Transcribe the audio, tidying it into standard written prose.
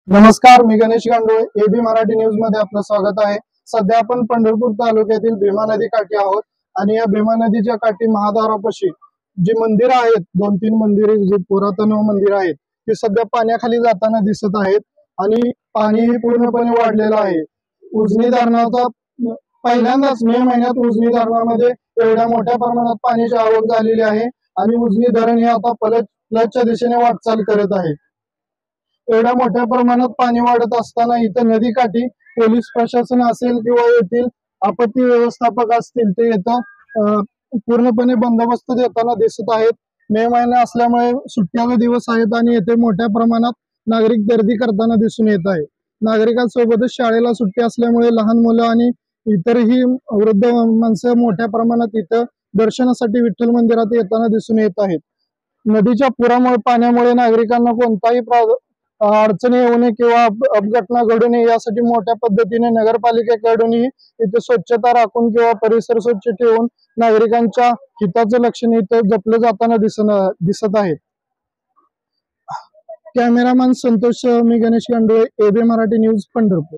नमस्कार, मी Ganesh Gandole. AB Marathi news मध्ये आपलं स्वागत आहे. सध्या आपण पंढरपूर तालुक्यातील भीमा नदी काठी आहोत आणि या भीमा नदीच्या काठी महाद्वारापाशी जी मंदिर आहेत, 2-3 मंदिरे जी पुरातन मंदिर आहेत ती सध्या पाण्याखाली जाताना दिसत आहेत आणि पाणी पूर्णपणे वाढलेलं आहे. उजनी धरणाचा पहिल्यांदाच मे महिन्यात उजनी धरणामध्ये एवढ्या मोठ्या प्रमाणात पाण्याची आवक झालेली आहे आणि उजनी धरण हे आता प्लसच्या दिशेने वाटचाल करत आहे. एवढ्या मोठ्या प्रमाणात पाणी वाढत असताना इथं नदीकाठी पोलीस प्रशासन असेल किंवा येथील आपत्ती व्यवस्थापक असतील ते इथं पूर्णपणे बंदोबस्त देताना दिसत आहेत. मे महिना असल्यामुळे सुट्ट्याचे दिवस आहेत आणि येथे मोठ्या प्रमाणात नागरिक गर्दी करताना दिसून येत आहे. नागरिकांसोबतच शाळेला सुट्टी असल्यामुळे लहान मुलं आणि इतरही वृद्ध माणसं मोठ्या प्रमाणात इथं दर्शनासाठी विठ्ठल मंदिरात येताना दिसून येत आहेत. नदीच्या पुरामुळे पाण्यामुळे नागरिकांना कोणताही अडचणी येऊ नये किंवा अपघटना घडू नये यासाठी मोठ्या पद्धतीने नगरपालिकेकडूनही इथे स्वच्छता राखून किंवा परिसर स्वच्छ ठेवून नागरिकांच्या हिताचं लक्षण इथं जपलं जाताना दिसत आहे. कॅमेरामॅन संतोष, मी गणेश गांडोळे, एबी मराठी न्यूज, पंढरपूर.